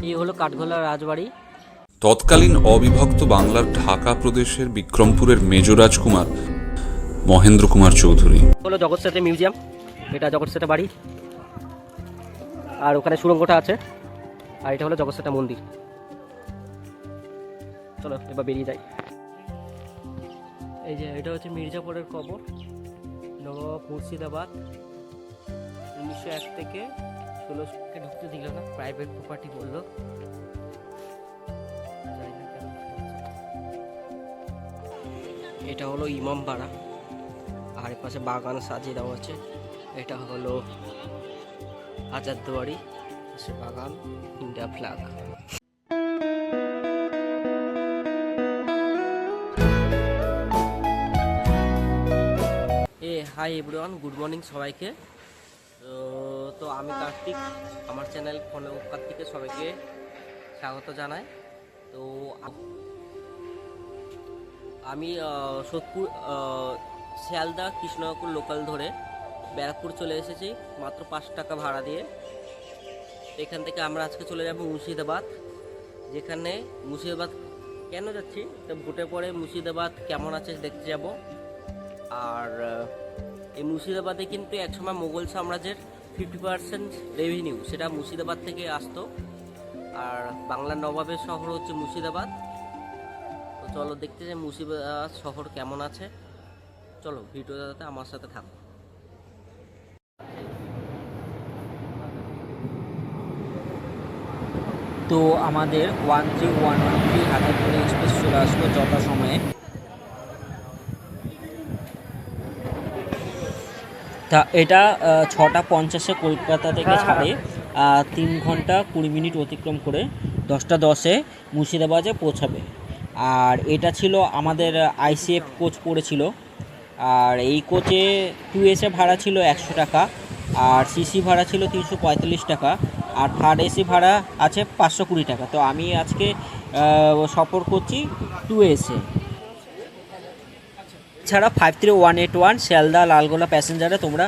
এই হলো কাঠগোলা রাজবাড়ি। তৎকালীন অবিভক্ত বাংলার ঢাকা প্রদেশের বিক্রমপুরের মেজর রাজকুমার মহেন্দ্র কুমার চৌধুরী। হলো জগৎ সেটে মিউজিয়াম, এটা জগৎ সেটে বাড়ি, আর ওখানে সুড়ঙ্গটা আছে, আর এটা হলো জগৎ সেটে মন্দির। চলো এবার বেরিয়ে যাই। এই যে এটা হচ্ছে মির্জাপুরের কবর, নবাব মুর্শিদাবাদ, 1901 থেকে 16কে ঢুকতে দিল না, প্রাইভেট প্রপার্টি বললো। এটা হলো ইমামবাড়া, আর এর পাশে বাগান সাজিয়ে দেওয়া আছে। এটা হলো হাজারদুয়ারি, সে বাগান, India flag. Hi everyone, good morning সবাইকে। তো আমি কার্তিক, আমার চ্যানেল ফোনে কার্তিকে সবাইকে স্বাগত জানাই। তো আমি সোদপুর শিয়ালদা কৃষ্ণনগর লোকাল ধরে ব্যারাকপুর চলে এসেছি মাত্র 5 টাকা ভাড়া দিয়ে। এখান থেকে আমরা আজকে চলে যাব মুর্শিদাবাদ, যেখানে মুর্শিদাবাদ কেন যাচ্ছি, তো ভোটের পরে মুর্শিদাবাদ কেমন আছে দেখতে যাব। আর এই মুর্শিদাবাদে কিন্তু একসময় মুঘল সাম্রাজ্যের 50% রেভিনিউ সেটা মুর্শিদাবাদ থেকে আসতো, আর বাংলার নবাবের শহর হচ্ছে মুর্শিদাবাদ। তো চলো দেখতে যে মুর্শিদাবাদ শহর কেমন আছে। চলো ভিডিওটাতে আমার সাথে থাকো। তো আমাদের 13113 হাজারদুয়ারি এক্সপ্রেস চলে আসলো যথাসময়ে। তা এটা 6টা 50-এ কলকাতা থেকে ছাড়ে, 3 ঘন্টা 20 মিনিট অতিক্রম করে 10টা 10-এ মুর্শিদাবাদে পৌঁছাবে। আর এটা ছিল আমাদের আইসিএফ কোচ পড়েছিল, আর এই কোচে 2 এসে ভাড়া ছিল 100 টাকা, আর সিসি ভাড়া ছিল 345 টাকা, আর থার্ড এসি ভাড়া আছে 520 টাকা। তো আমি আজকে সফর করছি 2 এসে। এছাড়া 53181 শিয়ালদা লালগোলা প্যাসেঞ্জারে তোমরা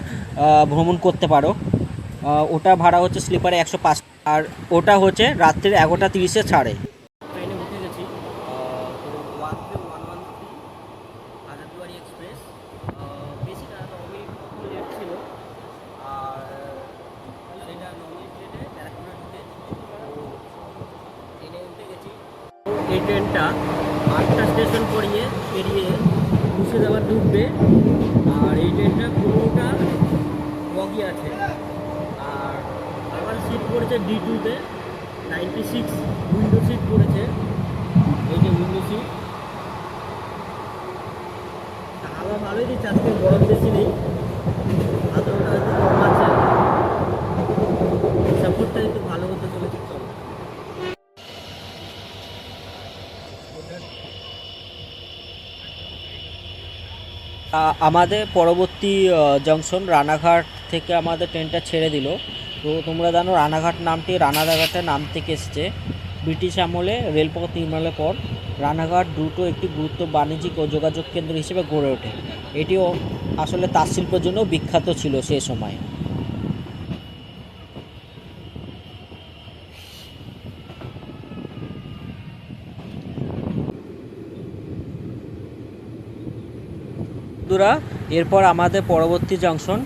ভ্রমণ করতে পারো। ওটা ভাড়া হচ্ছে স্লিপারে 105, আর ওটা হচ্ছে রাত্রির 11:30-এ ছাড়ে। ট্রেনে উঠে গেছি, তো 13113 হাজারদুয়ারি এক্সপ্রেস। বেশি না, 9 মিনিট লেট ছিল, আর সেটা 9 মিনিট লেটে ব্যারাকপুরে ঢুকে ট্রেনে উঠে গেছি। এই ট্রেনটা 8টা স্টেশন পেরিয়ে মুর্শিদাবাদ ঢুকবে, আর এই ট্রেনটা পুরোটা বগি আছে। আর আমার সিট পড়েছে D2-তে, 96 উইন্ডো সিট পড়েছে। এই যে উইন্ডো সিট, হাওয়া ভালোই দিচ্ছে, আজকে গরম বেশি নেই, আদ্রটা হয়তো কম আছে, সাপোর্টটা একটু ভালো হতে চলেছে। চলো আমাদের পরবর্তী জংশন রানাঘাট থেকে আমাদের ট্রেনটা ছেড়ে দিল। তো তোমরা জানো রানাঘাট নামটি রানাঘাটের নাম থেকে এসেছে। ব্রিটিশ আমলে রেলপথ নির্মাণের পর রানাঘাট দ্রুত একটি গুরুত্ব বাণিজ্যিক ও যোগাযোগ কেন্দ্র হিসেবে গড়ে ওঠে। এটিও আসলে তাঁত শিল্পের জন্য বিখ্যাত ছিল সে সময়। বন্ধুরা, এরপর আমাদের পরবর্তী জংশন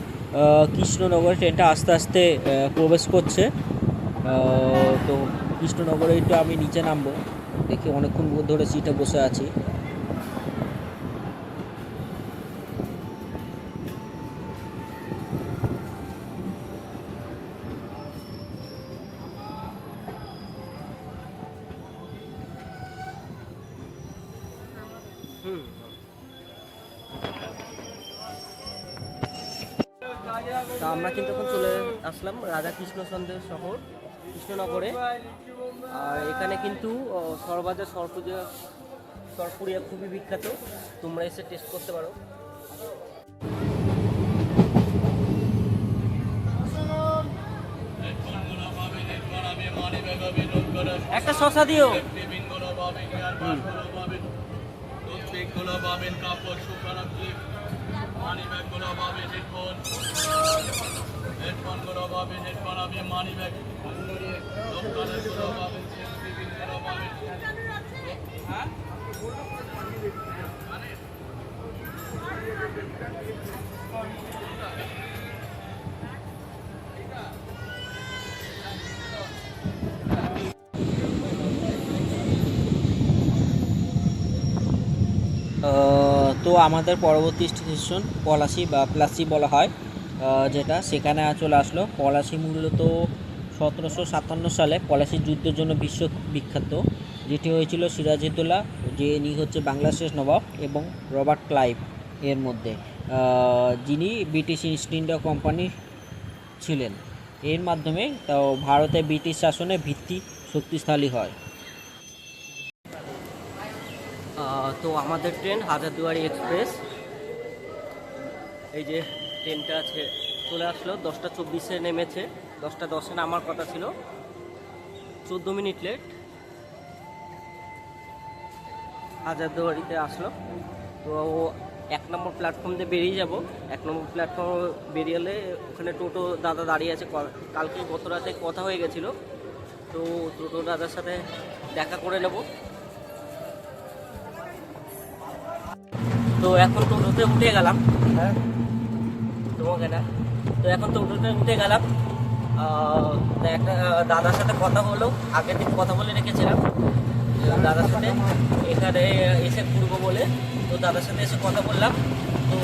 কৃষ্ণনগর, ট্রেনটা আস্তে আস্তে প্রবেশ করছে। তো কৃষ্ণনগরে একটু আমি নিচে নামবো, দেখি অনেকক্ষণ ধরে সিটে বসে আছি। তা আমরা কিন্তু এখন চলে আসলাম রাধাকৃষ্ণ চন্দ্রের শহর কৃষ্ণনগরে। আর এখানে কিন্তু সরবাজার সরপুরিয়া খুবই বিখ্যাত, তোমরা এসে টেস্ট করতে পারো। একটা শশা দিও। তো আমাদের পরবর্তী স্টেশন পলাশী বা প্লাসি বলা হয়, যেটা সেখানে চলে আসলো। পলাশী মূলত 1757 সালে পলাশীর যুদ্ধের জন্য বিশ্ব বিখ্যাত, যেটি হয়েছিল সিরাজউদ্দৌলা, যিনি হচ্ছে বাংলাদেশের নবাব, এবং রবার্ট ক্লাইভ এর মধ্যে, যিনি ব্রিটিশ ইস্ট ইন্ডিয়া কোম্পানি ছিলেন। এর মাধ্যমে তো ভারতে ব্রিটিশ শাসনের ভিত্তি শক্তিশালী হয়। তো আমাদের ট্রেন হাজারদুয়ারি এক্সপ্রেস, এই যে ট্রেনটা আছে চলে আসলো। 10টা 24-এ নেমেছে, 10টা 10-এ নামার কথা ছিল, 14 মিনিট লেট। হাজারদুয়ারিতে আসলো। তো 1 নম্বর প্ল্যাটফর্ম দিয়ে বেরিয়ে যাব। 1 নম্বর প্ল্যাটফর্ম বেরিয়ে এলে ওখানে টোটো দাদা দাঁড়িয়ে আছে। কালকে গত রাতে কথা হয়ে গেছিলো, তো টোটো দাদার সাথে দেখা করে নেব। তো এখন টোটোতে উঠে গেলাম, হ্যাঁ তোমাকে না, তো এখন টোটোতে উঠে গেলাম। তো একটা দাদার সাথে কথা হলো, আগের দিন কথা বলে রেখেছিলাম দাদার সাথে, এখানে এসে ঘুরবো বলে। তো দাদার সাথে এসে কথা বললাম। তো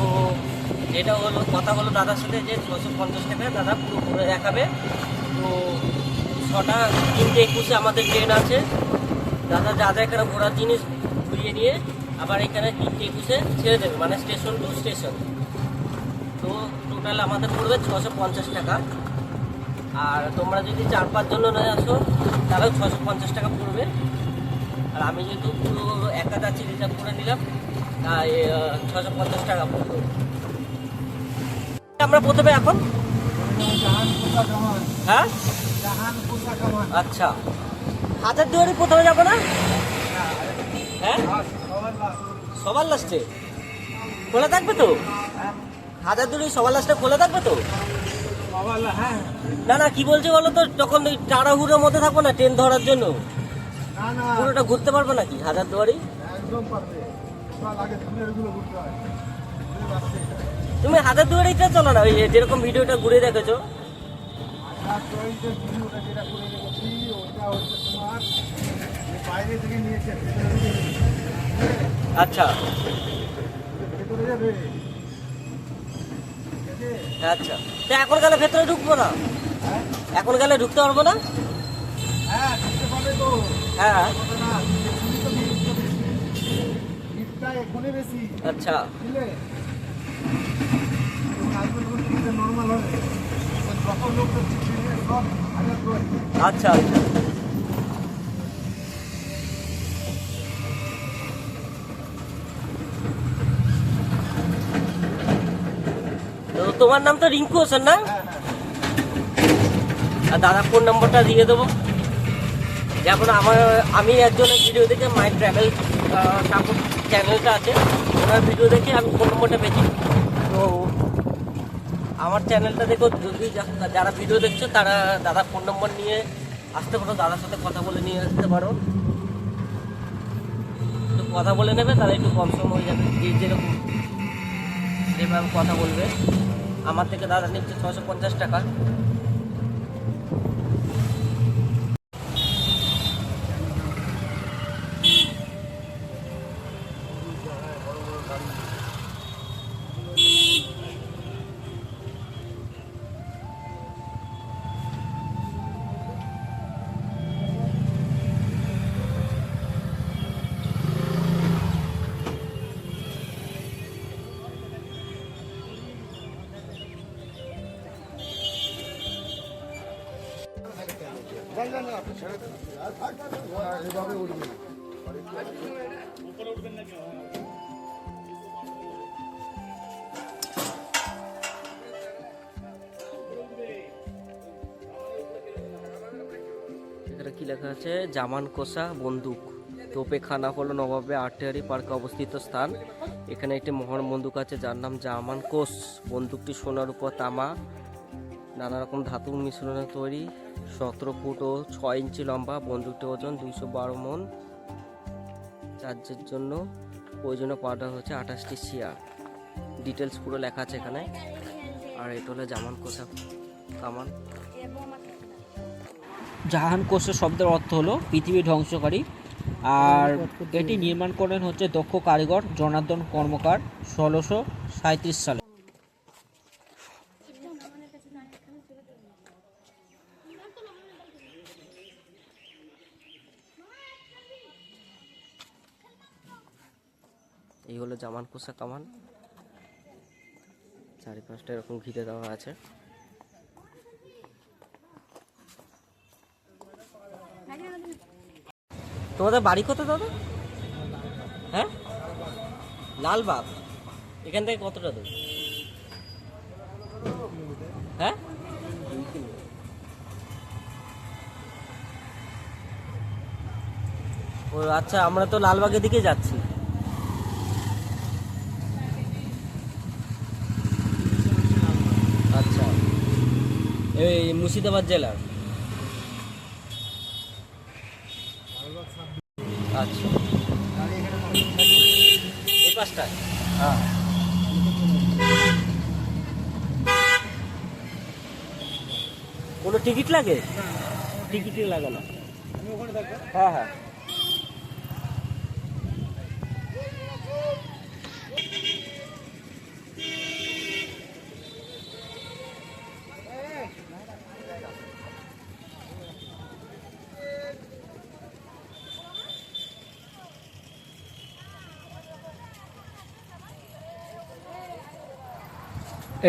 যেটা হলো কথা হলো দাদার সাথে যে 650 টাকায় দাদা পুরো ঘুরে দেখাবে। তো 3:21-এ আমাদের ট্রেন আছে। দাদা যা যা এখানে ঘোরার জিনিস ঘুরিয়ে নিয়ে আবার এখানে 3:21-এ ছেড়ে দেবে, মানে স্টেশন টু স্টেশন। তো টোটাল আমাদের পড়বে 650 টাকা। আর তোমরা যদি 4-5 জন নয় আসো তাহলেও 650 টাকা পড়বে। আর আমি যেহেতু পুরো একা যাচ্ছি, রিজার্ভ করে নিলাম, তাই 650 টাকা পড়বে। আমরা প্রথমে এখন হ্যাঁ আচ্ছা হাজারদুয়ারি প্রথমে যাবো না? হ্যাঁ সবার লাস্টে খোলা থাকবে তো? হাজারদুয়ারি সবার লাস্টে খোলা থাকবে তো? না না, কি বলছে বলো তো, যখন ওই তাড়াহুড়োর মধ্যে থাকবো না ট্রেন ধরার জন্য, পুরোটা ঘুরতে পারবো নাকি হাজারদুয়ারি? তুমি হাজারদুয়ারিটা চলো না, ওই যেরকম ভিডিওটা ঘুরে দেখেছো। আচ্ছা আচ্ছা, তো এখন গেলে ভেতরে ঢুকবো না? এখন গেলে ঢুকতে পারবো না? হ্যাঁ আচ্ছা আচ্ছা আচ্ছা। তো তোমার নাম তো রিঙ্কু হোসেন না? আর দাদা ফোন নম্বরটা দিয়ে দেবো। যেমন আমি একজনের ভিডিও দেখে মাই ট্রাভেল সাপোর্ট চ্যানেলটা আছে, ওনার ভিডিও দেখে আমি ফোন নম্বরটা পেয়েছি। তো আমার চ্যানেলটা দেখো, যদি যারা ভিডিও দেখছো তারা দাদা ফোন নম্বর নিয়ে আসতে পারো, দাদার সাথে কথা বলে নিয়ে আসতে পারো। তো কথা বলে নেবে, তাহলে একটু কম সম হয়ে যাবে। যেরকম যেভাবে কথা বলবে। আমার থেকে দাদা নিচ্ছে 650 টাকা। এখানে কি লেখা আছে? জামান কোষা বন্দুক তোপেখানা হলো নবাবে আর্টিলারি পার্কে অবস্থিত স্থান। এখানে একটি মহান বন্দুক আছে যার নাম জামান কোষ। বন্দুকটি সোনার উপর তামা নানা রকম ধাতুর মিশ্রণে তৈরি, 17 ফুট ও 6 ইঞ্চি লম্বা। বন্দুকটির ওজন 212 মণ। চার্জের জন্য প্রয়োজনীয় পাউডার হচ্ছে 28টি চেয়ার। ডিটেলস পুরো লেখা আছে এখানে। আর এটা হলো জামান কোষা কামান। জাহান কোষের শব্দের অর্থ হলো পৃথিবী ধ্বংসকারী। আর এটি নির্মাণ করেন হচ্ছে দক্ষ কারিগর জনার্দন কর্মকার 1637 সালে। এই হলো জামান কোষা কামান। চারিপাশটা এরকম ঘিরে দেওয়া আছে। তোমাদের বাড়ি কত দাদা? হ্যাঁ, লালবাগ। এখান থেকে কতটা দূর? হ্যাঁ, ও আচ্ছা, আমরা তো লালবাগের দিকে যাচ্ছি। আচ্ছা, এই মুর্শিদাবাদ জেলার। আচ্ছা, এই পাশটায়। হ্যাঁ, কোনো টিকিট লাগে? টিকিটই লাগে না। হ্যাঁ হ্যাঁ।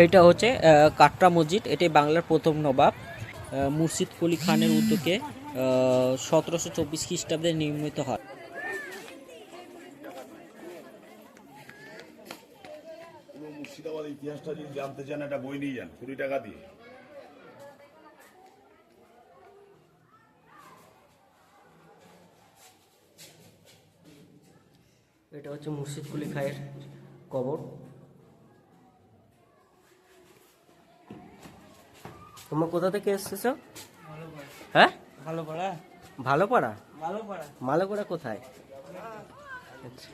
এইটা হচ্ছে কাটরা মসজিদ। এটি বাংলার প্রথম নবাব মুর্শিদ কুলি খানের উদ্যোগে 1724 খ্রিস্টাব্দে নির্মিত হয়। মুর্শিদাবাদ ইতিহাসটা যদি জানতে চান একটা বই নিয়ে যান 20 টাকা দিয়ে। এটা হচ্ছে মুর্শিদ কুলি খায়ের কবর। তোমরা কোথা থেকে এসেছো? হ্যাঁ, ভালোপাড়া। ভালোপাড়া? ভালোপাড়া। মালোপাড়া কোথায়? আচ্ছা,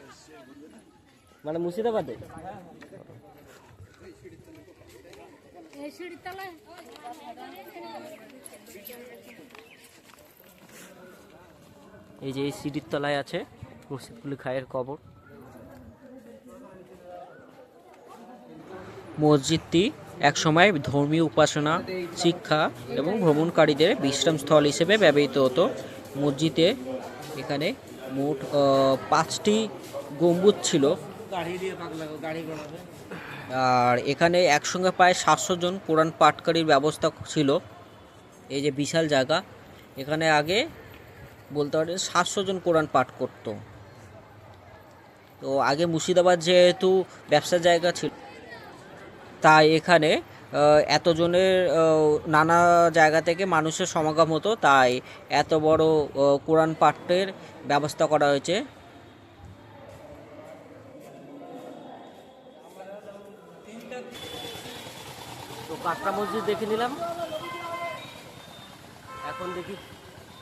মানে মুর্শিদাবাদে? এই যে এই সিঁড়ির তলায় আছে মুর্শিদ কুলি খায়ের কবর। মসজিদটি একসময় ধর্মীয় উপাসনা, শিক্ষা এবং ভ্রমণকারীদের বিশ্রামস্থল হিসেবে ব্যবহৃত হতো। মসজিদে এখানে মোট 5টি গম্বুজ ছিল। আর এখানে একসঙ্গে প্রায় 700 জন কোরআন পাঠকারীর ব্যবস্থা ছিল। এই যে বিশাল জায়গা, এখানে আগে বলতে পারেন 700 জন কোরআন পাঠ করত। তো আগে মুর্শিদাবাদ যেহেতু ব্যবসার জায়গা ছিল, তাই এখানে এতজনের নানা জায়গা থেকে মানুষের সমাগম হতো, তাই এত বড় কোরআন পাঠের ব্যবস্থা করা হয়েছে। তো কাটরা মসজিদ দেখে নিলাম। এখন দেখি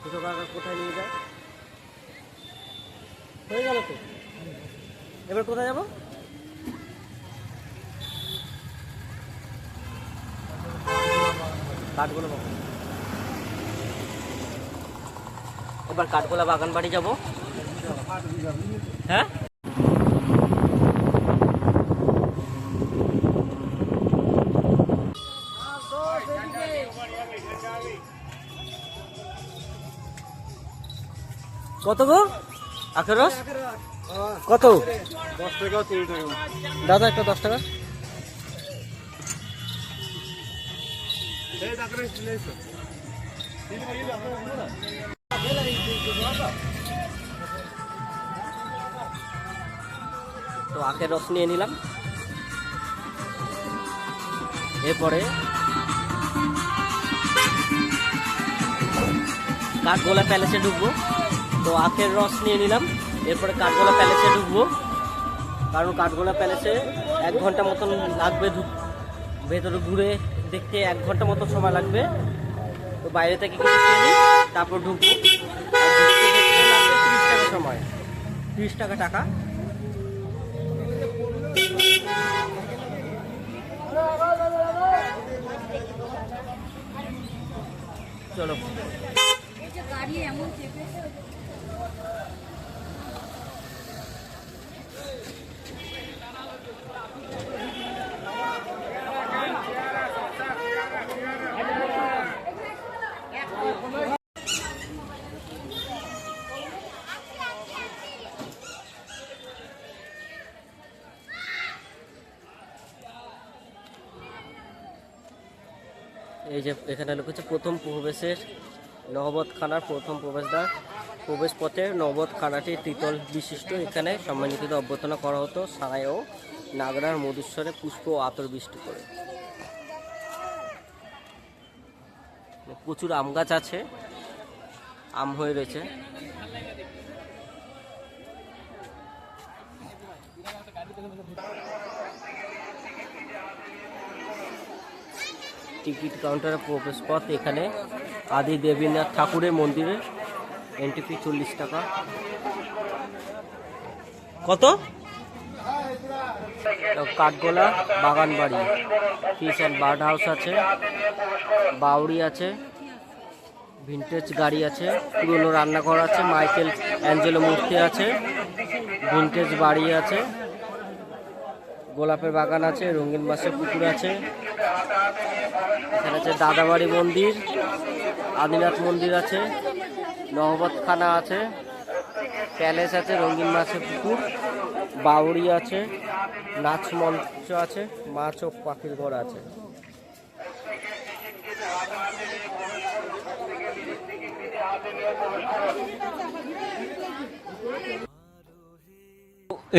ছোটো কাকা কোথায় নিয়ে যায়। হয়ে গেল তো, এবার কোথায় যাবো? কাঠগোলা বাগান। এবার কাঠগোলা বাগান বাড়ি যাবো। হ্যাঁ, কত গো আখের রস? কত? 10 টাকা 30 টাকা। দাদা একটা 10 টাকা। তো আখের রস নিয়ে নিলাম। এরপরে কাঠগোলা প্যালেসে ঢুকবো। তো আখের রস নিয়ে নিলাম, এরপরে কাঠগোলা প্যালেসে ঢুকবো। কারণ কাঠগোলা প্যালেসে 1 ঘন্টা মতন লাগবে ভেতরে ঘুরে দেখতে 1 ঘন্টা মতো সময় লাগবে। তো বাইরে থেকে কিছু খেয়ে নিই, তারপর ঢুকবো। আর ঢুকতে দেখতে লাগবে 30 টাকা সময়, 30 টাকা টাকা। চলো। এই যে এখানে লেখা হচ্ছে প্রথম প্রবেশের নহবতখানার প্রথম প্রবেশদ্বার। প্রবেশ পথে নহবতখানাটি ত্রিতল বিশিষ্ট। এখানে সম্মানিত অভ্যর্থনা করা হতো সারায় ও নাগরার মধুস্বরে পুষ্প ও আতর বৃষ্টি করে। প্রচুর আম গাছ আছে, আম হয়ে রয়েছে। টিকিট কাউন্টারের প্রবেশ পথ। এখানে আদি দেবীনাথ ঠাকুরের মন্দিরে এন্ট্রি ফি 40 টাকা। কত? কাঠগোলা বাগান বাড়ি, ফিশ অ্যান্ড বার্ড হাউস আছে, বাউরি আছে, ভিন্টেজ গাড়ি আছে, পুরনো রান্নাঘর আছে, মাইকেল অ্যাঞ্জেলো মূর্তি আছে, ভিন্টেজ বাড়ি আছে, গোলাপের বাগান আছে, রঙিন মাছের পুকুর আছে। এখানে আছে দাদাবাড়ি মন্দির, আদিনাথ মন্দির আছে, নহবতখানা আছে, প্যালেস আছে, রঙিন মাছের পুকুর, বাউরি আছে, নাচ মঞ্চ আছে, মাছ ও পাখির ঘর আছে।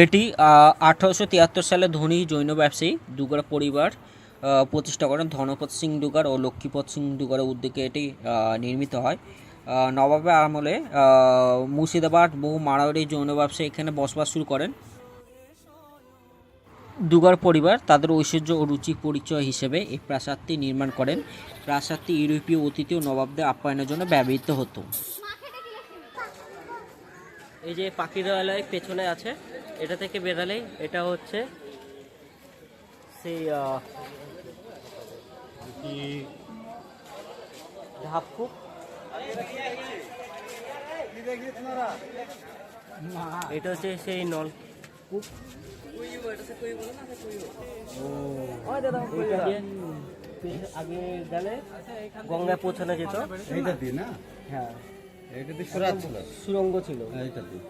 এটি 1873 সালে ধনী জৈন ব্যবসায়ী দুগার পরিবার প্রতিষ্ঠা করেন। ধনপত সিং দুগার ও লক্ষ্মীপত সিং দুগারের উদ্যোগে এটি নির্মিত হয়। নবাবের আমলে মুর্শিদাবাদ বহু মারোয়াড়ি জৈন ব্যবসায়ী এখানে বসবাস শুরু করেন। দুগার পরিবার তাদের ঐশ্বর্য ও রুচি পরিচয় হিসেবে এই প্রাসাদটি নির্মাণ করেন। প্রাসাদটি ইউরোপীয় অতিথি ও নবাবদের আপ্যায়নের জন্য ব্যবহৃত হতো। এই যে পাখিরালয় পেছনে আছে, এটা থেকে বেরালেই এটা হচ্ছে সেই ধাপকুপ। এটা হচ্ছে সেই নলকূপ। এটা দিয়ে আগে গেলে গঙ্গায় পৌঁছানো যেত। এইটা দিয়ে না, হ্যাঁ, এইটা দিয়ে সুরাত ছিল, সুরঙ্গ ছিল। এইটা দিয়ে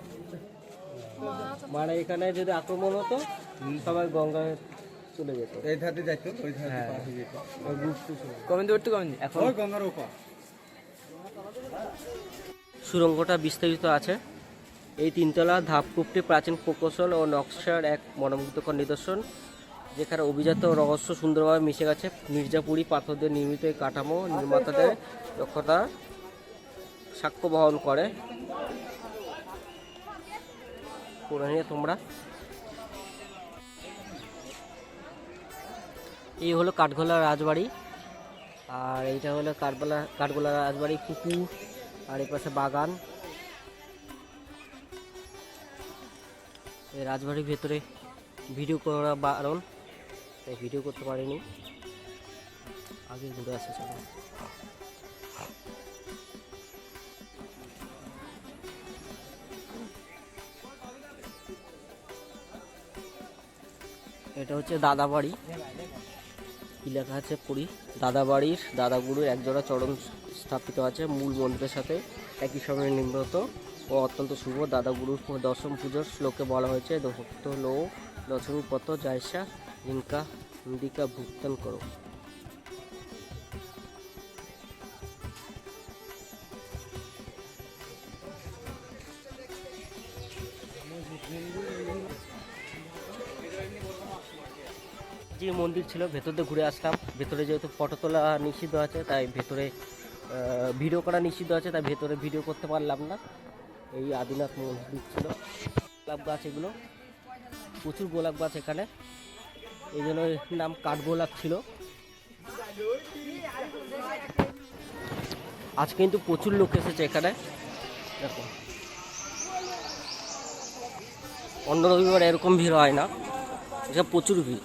মানে এখানে যদি আক্রমণ হতো সবাই গঙ্গায় চলে যেত। এই ধারে যাইতো, ওই ধারে পাশে যেত। এখন ওই গঙ্গার উপর সুরঙ্গটা বিস্তারিত আছে। এই 3তলা ধাপকূপটি প্রাচীন প্রকৌশল ও নকশার এক মনোমুগ্ধকর নিদর্শন, যেখানে অভিজাত ও রহস্য সুন্দরভাবে মিশে গেছে। মির্জাপুরি পাথর দিয়ে নির্মিত এই কাঠামো নির্মাতাদের দক্ষতা সাক্ষ্য বহন করে। পড়ে নিয়ে তোমরা। এই হলো কাঠগোলা রাজবাড়ি, আর এইটা হলো কাঠগোলা রাজবাড়ি পুকুর, আর এই পাশে বাগান। এই রাজবাড়ির ভেতরে ভিডিও করা বারণ, তাই ভিডিও করতে পারিনি। আগে ঘুরে আসে চলো। এটা হচ্ছে দাদাবাড়ি, কি লেখা আছে পড়ি। দাদাবাড়ির দাদাগুরুর একজোড়া চরণ স্থাপিত আছে মূল মন্দিরের সাথে একই সঙ্গে নির্মিত ও অত্যন্ত শুভ। দাদাগুরুর দশম পুজোর শ্লোকে বলা হয়েছে, ভক্ত লো দশমী পত জয়সা ইনকা হিন্দিকা ভুক্তান করো। যে মন্দির ছিল ভেতর দিয়ে ঘুরে আসলাম। ভেতরে যেহেতু ফটো তোলা নিষিদ্ধ আছে, তাই ভেতরে ভিডিও করা নিষিদ্ধ আছে, তাই ভেতরে ভিডিও করতে পারলাম না। এই আদিনাথ মন্দির ছিল। গোলাপ গাছ, এগুলো প্রচুর গোলাপ গাছ এখানে, এই জন্য নাম কাঠগোলাপ ছিল। আজকে কিন্তু প্রচুর লোক এসেছে এখানে, দেখো অন্য রবিবার এরকম ভিড় হয় না, এসব প্রচুর ভিড়।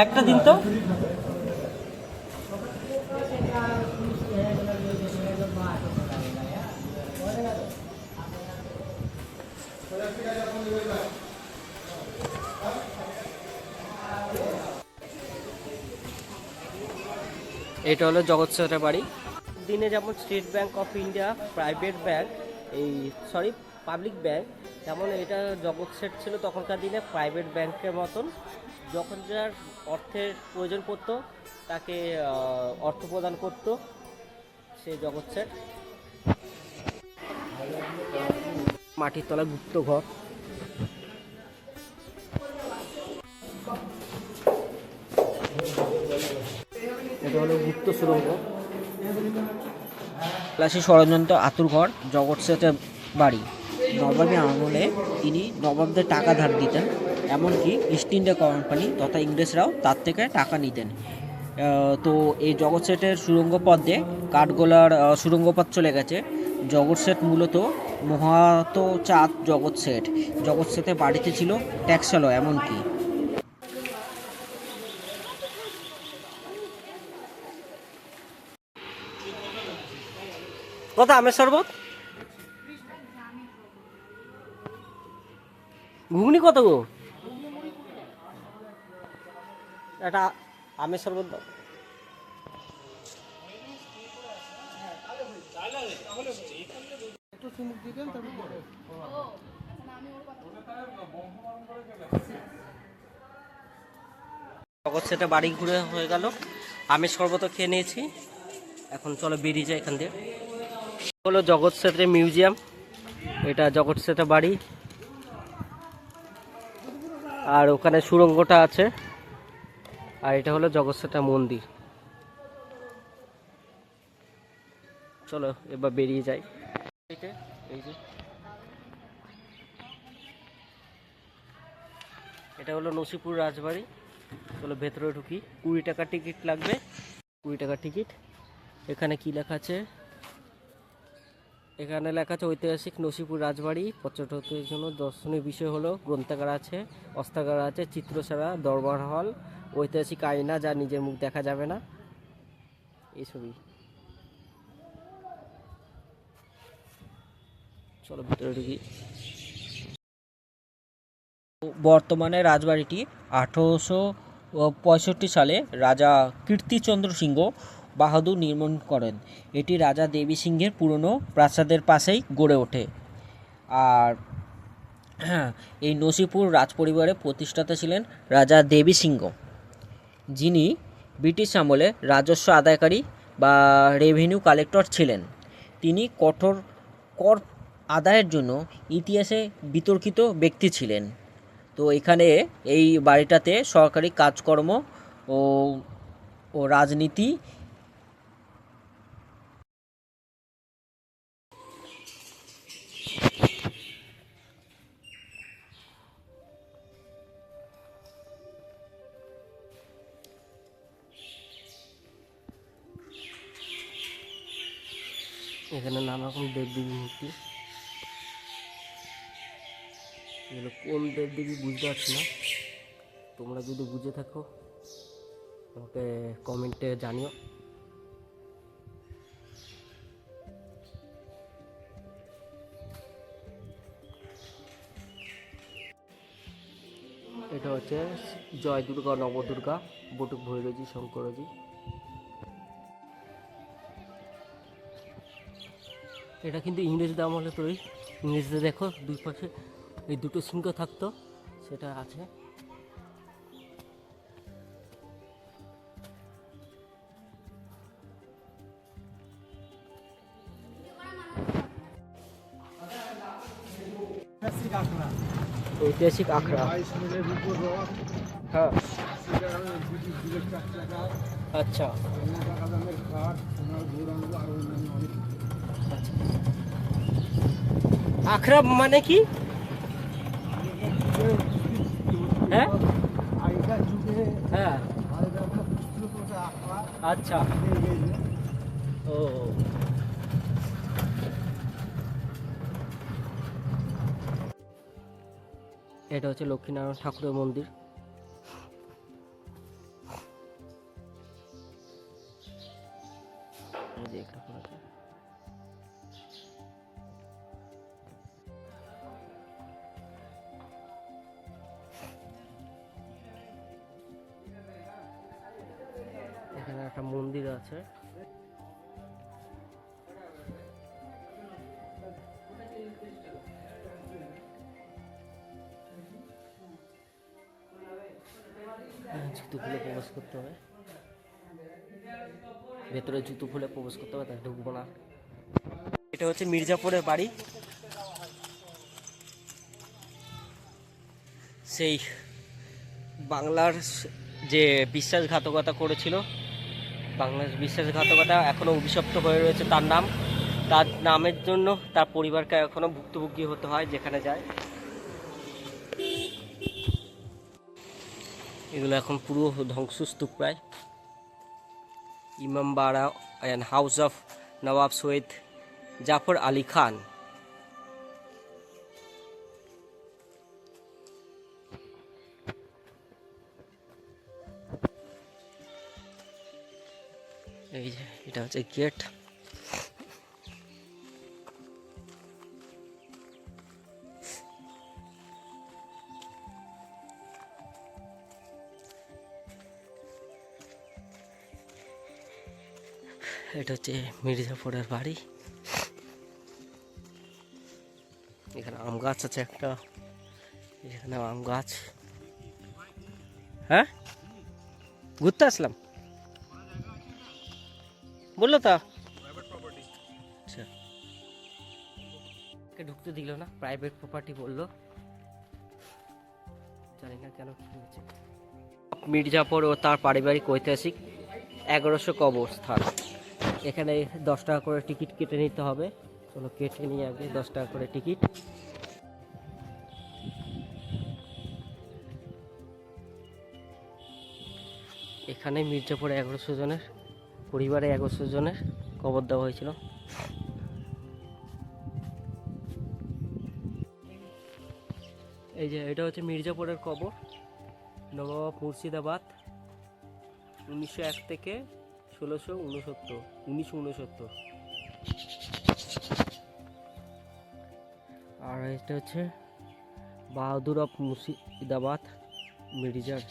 একটা দিন তো এটা হলো জগৎ স্যারের বাড়ি। দিনে যেমন state bank of India private bank, public bank, যেমন এটা জগৎ সেট ছিল তখনকার দিনে প্রাইভেট ব্যাংকের মতন। যখন যার অর্থের প্রয়োজন পড়তো তাকে অর্থ প্রদান করতো সে জগৎ সেট। মাটির তলায় গুপ্ত ঘর, এটা হলো গুপ্ত সুড়ঙ্গ। প্লাসি ষড়যন্ত্র আতুরঘর জগৎ সেটের বাড়ি। নবাবী আমলে তিনি নবাবদের টাকা ধার দিতেন, এমনকি ইস্ট ইন্ডিয়া কোম্পানি তথা ইংরেজরাও তার থেকে টাকা নিতেন। তো এই জগৎ সেটের সুড়ঙ্গ পথ দিয়ে কাঠগোলার সুড়ঙ্গ পথ চলে গেছে। জগৎ সেট মূলত মহাতো চাঁদ জগৎ সেট। জগৎ সেটের বাড়িতে ছিল ট্যাক্সালয় এমনকি। কত আমের শরবত? ঘুগনি কত গো? এটা আমের শরবত দাও। জগৎ সেটা বাড়ি ঘুরে হয়ে গেল, আমের শরবত খেয়ে নিয়েছি, এখন চলো বেরিয়ে যায় এখান দিয়ে। হলো জগৎ সেটের মিউজিয়াম, এটা জগৎ সেটের বাড়ি, আর ওখানে সুড়ঙ্গটা আছে, আর এটা হলো জগৎ সেটের মন্দির। চলো এবার বেরিয়ে যাই। এই যে এটা হলো নসিপুর রাজবাড়ি। চলো ভেতরে ঢুকি। 20 টাকা টিকিট লাগবে, 20 টাকা টিকিট। এখানে কি লেখা আছে? এখানে লেখা আছে ঐতিহাসিক নসিপুর রাজবাড়ি, পর্যটকদের জন্য দর্শনীয় বিষয় হলো গ্রন্থাগার আছে, অস্ত্রাগার আছে, চিত্রশালা, দরবার হল, ঐতিহাসিক আয়না যা নিজের মুখ দেখা যাবে না, এইসবই। চলো ভিতরে ঢুকি। বর্তমানে রাজবাড়িটি 1865 সালে রাজা কীর্তিচন্দ্র সিংহ বাহাদুর নির্মাণ করেন। এটি রাজা দেবী সিংহের পুরনো প্রাসাদের পাশেই গড়ে ওঠে। আর হ্যাঁ, এই নসিপুর রাজপরিবারের প্রতিষ্ঠাতা ছিলেন রাজা দেবী সিংহ, যিনি ব্রিটিশ আমলে রাজস্ব আদায়কারী বা রেভিনিউ কালেক্টর ছিলেন। তিনি কঠোর কর আদায়ের জন্য ইতিহাসে বিতর্কিত ব্যক্তি ছিলেন। তো এখানে এই বাড়িটাতে সরকারি কাজকর্ম ও রাজনীতি এখানে নানা রকম দেবদেবী মূর্তি। এগুলো কোন দেবদেবী বুঝতে পারছি না, তোমরা যদি বুঝে থাকো আমাকে কমেন্টে জানিও। এটা হচ্ছে জয় দুর্গা, নবদুর্গা, বটুক ভৈরজি, শঙ্করজি। এটা কিন্তু ইংরেজদের আমলে তৈরি। ইংরেজদের দেখো দুই পাশে এই দুটো সিংহ থাকতো, সেটা আছে। ঐতিহাসিক আখড়া। হ্যাঁ আচ্ছা কালামের কাঠ, সোনার গৌরাঙ্গ আর অন্যান্য অনেক আখড়া মানে কি? হ্যাঁ আগেকার যুগে হ্যাঁ আগেকার পুস্তক আঁকা আচ্ছা ও এটা হচ্ছে লক্ষ্মীনারায়ণ ঠাকুরের মন্দির। এই যে এখানে করা আছে। এখানে একটা মন্দির আছে। জুতো খুলে প্রবেশ করতে হবে, ভেতরে জুতো খুলে প্রবেশ করতে হবে, তাই ঢুকবো না। এটা হচ্ছে মির্জাপুরের বাড়ি। সেই বাংলার যে বিশ্বাসঘাতকতা করেছিল, বাংলার বিশ্বাসঘাতকতা এখনো অভিশপ্ত হয়ে রয়েছে তার নাম। তার নামের জন্য তার পরিবারকে এখনো ভুক্তভোগী হতে হয় যেখানে যায়। এগুলো এখন পুরো ধ্বংসস্তূপ প্রায়। ইমামবাড়া অ্যান্ড হাউস অফ নবাব সৈয়দ জাফর আলী খান। এই যে এটা হচ্ছে গেট। এটা হচ্ছে মির্জাপুরের বাড়ি। এখানে আম গাছ আছে একটা, এখানে আম গাছ। হ্যাঁ ঘুরতে আসলাম বললো তা। আচ্ছা ঢুকতে দিল না, প্রাইভেট প্রপার্টি বললো, জানি না কেন কি হয়েছে। মির্জাপুর ও তার পারিবারিক ঐতিহাসিক 1100 কবরস্থান। এখানে 10 টাকা করে টিকিট কেটে নিতে হবে। চলো কেটে নিয়ে আগে 10 টাকা করে টিকিট। এখানে মির্জাপুরে 1100 জনের পরিবারে 1100 জনের কবর দেওয়া হয়েছিল। এই যে এটা হচ্ছে মির্জাপুরের কবর, নবাব মুর্শিদাবাদ, 1901 থেকে 1969। আর এটা হচ্ছে বাহাদুর অফ মুর্শিদাবাদ মির্জার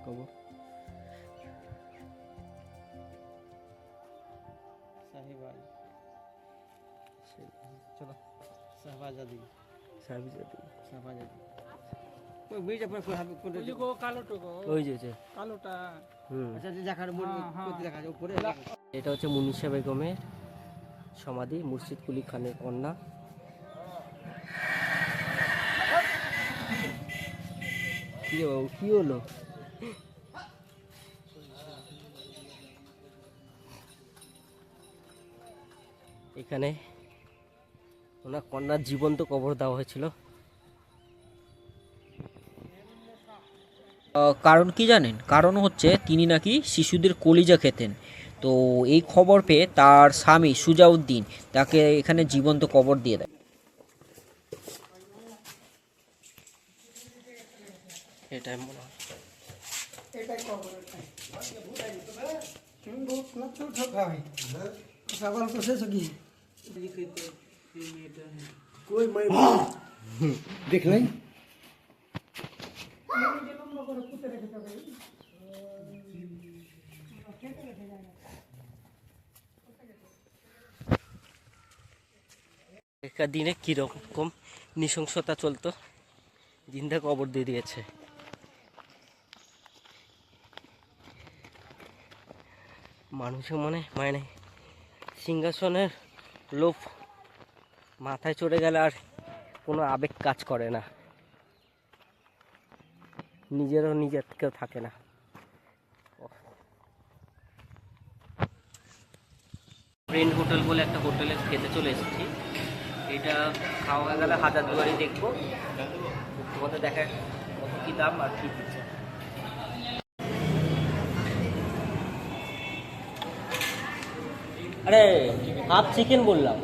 কবর। সাহেবাজ চলো শাহবাজাদি সাহেবজাদি। শাহবাজাদি ওই মির্জাপুর কোন ওই যে কালোটা হুম। আচ্ছা যে দেখার মধ্যে দেখা যায় উপরে এটা হচ্ছে মুনিশা বেগমের সমাধি, মুর্শিদ কুলি খানের কন্যা। কি রে বাবু, কি হলো? এখানে ওনার কন্যার জীবন্ত কবর দেওয়া হয়েছিল। কারণ কি জানেন? কারণ হচ্ছে তিনি নাকি শিশুদের কলিজা খেতেন। তো এই খবর পেয়ে তার স্বামী সুজাউদ্দিন তাকে এখানে জীবন্ত কবর দিয়ে দেয়। এটাই মনে হয়। দেখলেন এখানকার দিনে কিরকম নৃশংসতা চলতো, জিন্দা কবর দিয়ে দিয়েছে। মানুষের মনে মানে সিংহাসনের লোভ মাথায় চড়ে গেলে আর কোনো আবেগ কাজ করে না। নিজের কেউ থাকে না। ফ্রেন্ড হোটেল বলে একটা হোটেলে খেতে চলে এসেছি। এটা খাওয়া হয়ে গেলে হাজারদুয়ারি দেখবো, তোমাদের দেখায় কত কী দাম আর কী দিচ্ছে। আরে হাফ চিকেন বললাম।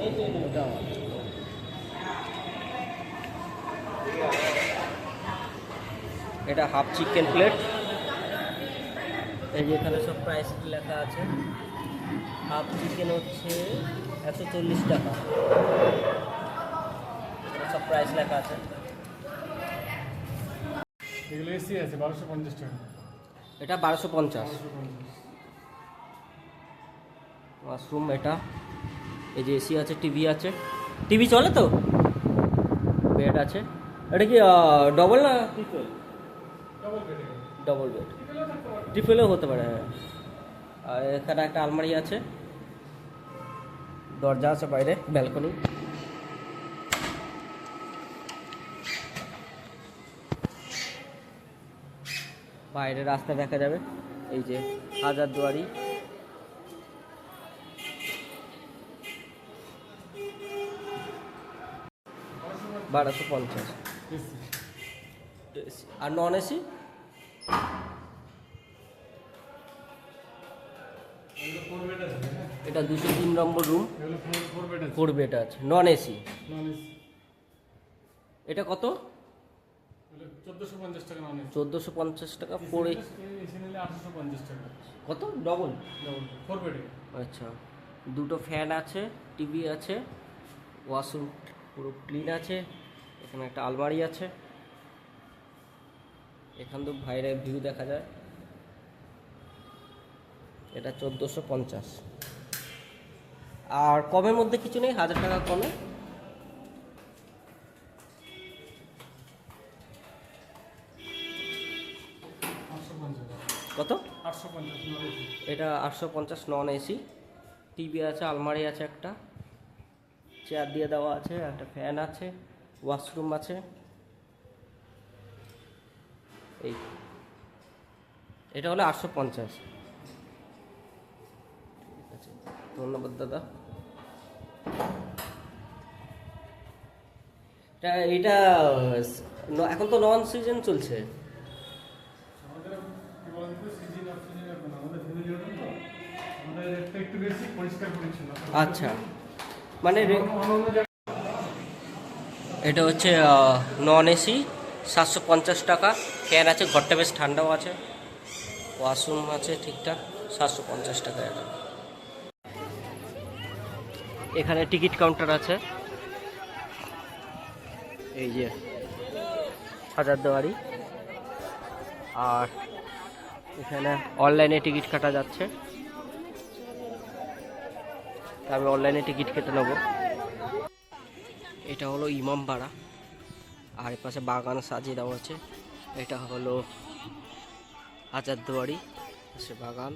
এটা হাফ চিকেন প্লেট। এই যে এখানে সব প্রাইস লেখা আছে। হাফ চিকেন হচ্ছে 140 টাকা, সব প্রাইস লেখা আছে। এগুলো এসি আছে 1250 টাকা। এটা 1250। মাশরুম এটা, এই যে এসি আছে, টিভি আছে। টিভি চলে তো, বেড আছে। এটা কি ডবল না ট্রিপল? ডবল বেড, ট্রিপলেও হতে পারে। হ্যাঁ, আর এখানে একটা আলমারি আছে, দরজা আছে বাইরে, ব্যালকনি। বাইরে রাস্তা দেখা যাবে। এই যে হাজারদুয়ারি। $1250। আর নন এসি? এটা 203 নম্বর রুম, 4 বেড আছে, নন এসি। এটা কত? 1450 টাকা নন এসি। 1450 টাকা। 4 এসি নিলে 850 টাকা। কত? ডবল? ডাবল 4 বেডে। আচ্ছা, দুটো ফ্যান আছে, টিভি আছে, ওয়াশরুম পুরো ক্লিন আছে। এখানে একটা আলমারি আছে। এখান তো বাইরে ভিউ দেখা যায়। এটা 1450। আর কমের মধ্যে কিছু নেই? 1000 টাকা কমে? কত? 850 এটা 850 নন এসি। টিভি আছে, আলমারি আছে, একটা চেয়ার দিয়ে দেওয়া আছে, একটা ফ্যান আছে, ওয়াশরুম আছে। এই এটা হলো 850। ঠিক আছে, ধন্যবাদ দাদা। এটা এখন তো নন সিজন চলছে। আমাদের কি বলেন তো, সিজন অফ সিজন এখন আমাদের ফ্যামিলি হোটেল তো, আমাদের রেটটা একটু বেশি, পরিষ্কার পরিচ্ছন্ন। আচ্ছা, মানে এটা হচ্ছে নন এসি, 750 টাকা। ফ্যান আছে, ঘরটা বেশ ঠান্ডাও আছে, ওয়াশরুম আছে ঠিকঠাক, 750 টাকা এটা। এখানে টিকিট কাউন্টার আছে। এই যে হাজারদুয়ারি। আর এখানে অনলাইনে টিকিট কাটা যাচ্ছে, আমি অনলাইনে টিকিট কেটে নেব। এটা হলো ইমামবাড়া, আর এর পাশে বাগান সাজিয়ে দেওয়া আছে। এটা হলো হাজারদুয়ারি, পাশে বাগান,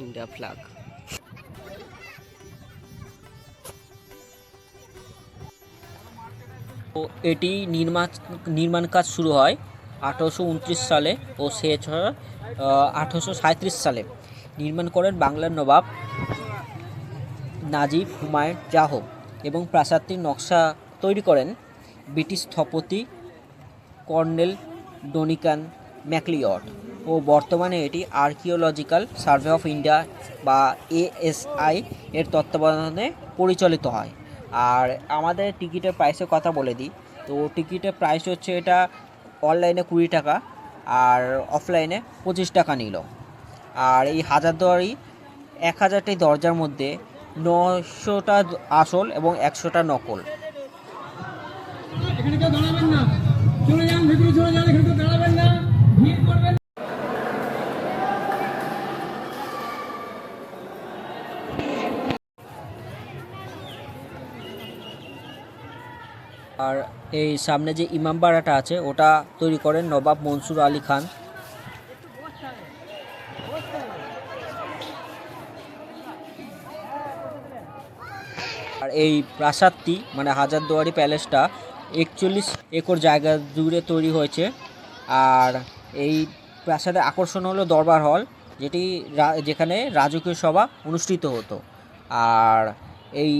ইন্ডিয়া ফ্ল্যাগ। তো এটি নির্মাণ কাজ শুরু হয় 1829 সালে ও শেষ হয় 1837 সালে। নির্মাণ করেন বাংলার নবাব নাজিব হুমায়ুন জাহ এবং প্রাসাদটির নকশা তৈরি করেন ব্রিটিশ স্থপতি কর্নেল ডনিকান ম্যাকলিওড ও বর্তমানে এটি আর্কিওলজিক্যাল সার্ভে অফ ইন্ডিয়া বা ASI এর তত্ত্বাবধানে পরিচালিত হয়। আর আমাদের টিকিটের প্রাইসের কথা বলে দিই, তো টিকিটের প্রাইস হচ্ছে এটা অনলাইনে 20 টাকা আর অফলাইনে 25 টাকা নিল। আর এই হাজারদুয়ারি 1000টি দরজার মধ্যে 900টা আসল এবং 100টা নকল। এখানে কেউ দাঁড়াবেন না, চলে যান ভিতরে, চলে যান, এখানে কেউ দাঁড়াবেন না, ভিড় করবেন। আর এই সামনে যে ইমামবাড়াটা আছে ওটা তৈরি করেন নবাব মনসুর আলী খান। আর এই প্রাসাদটি মানে হাজারদুয়ারি প্যালেসটা 41 একর জায়গা জুড়ে তৈরি হয়েছে। আর এই প্রাসাদের আকর্ষণ হলো দরবার হল, যেখানে রাজকীয় সভা অনুষ্ঠিত হতো। আর এই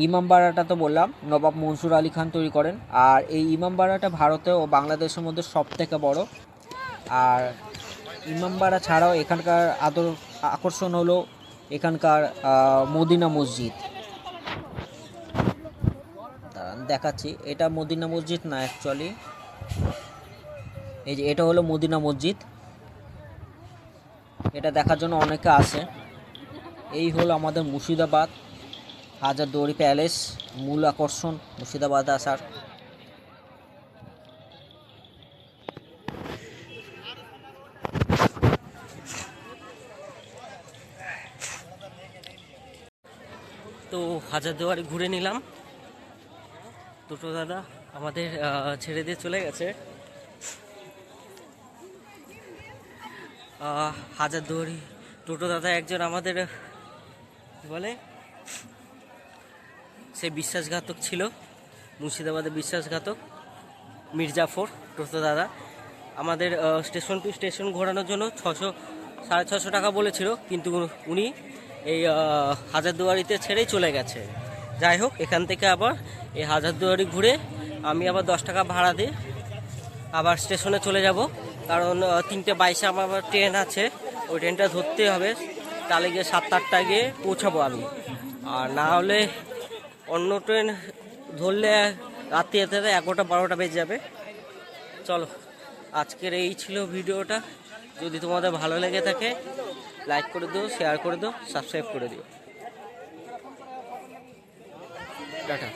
ইমামবাড়াটা তো বললাম নবাব মনসুর আলী খান তৈরি করেন। আর এই ইমামবাড়াটা ভারতে ও বাংলাদেশের মধ্যে সবথেকে বড়। আর ইমামবাড়া ছাড়াও এখানকার আকর্ষণ হলো এখানকার মদিনা মসজিদ। দাঁড়ান দেখাচ্ছি, এটা মদিনা মসজিদ না অ্যাকচুয়ালি, এই যে এটা হলো মদিনা মসজিদ। এটা দেখার জন্য অনেকে আসে। এই হলো আমাদের মুর্শিদাবাদ হাজারদুয়ারি প্যালেস, মূল আকর্ষণ মুর্শিদাবাদে আসার। তো হাজারদুয়ারি ঘুরে নিলাম। দুটো দাদা আমাদের ছেড়ে দিয়ে চলে গেছে। হাজারদুয়ারি টোটো দাদা একজন আমাদের বলে সে বিশ্বাসঘাতক ছিল, মুর্শিদাবাদের বিশ্বাসঘাতক মির্জাফর টোটো দাদা। আমাদের স্টেশন টু স্টেশন ঘোরানোর জন্য 600-650 টাকা বলেছিল, কিন্তু উনি এই হাজারদুয়ারিতে ছেড়েই চলে গেছে। যাই হোক, এখান থেকে আবার এই হাজারদুয়ারি ঘুরে আমি আবার 10 টাকা ভাড়া দিয়ে আবার স্টেশনে চলে যাব, কারণ 3:22 আমার আবার ট্রেন আছে, ওই ট্রেনটা ধরতে হবে। তাহলে গিয়ে 7-8টায় গিয়ে পৌঁছাবো আমি, আর না হলে অন্য ট্রেন ধরলে রাত্রি যেতে 11টা-12টা বেজে যাবে। চলো, আজকের এই ছিল ভিডিওটা। যদি তোমাদের ভালো লেগে থাকে লাইক করে দিও, শেয়ার করে দিও, সাবস্ক্রাইব করে দিও। টাটা।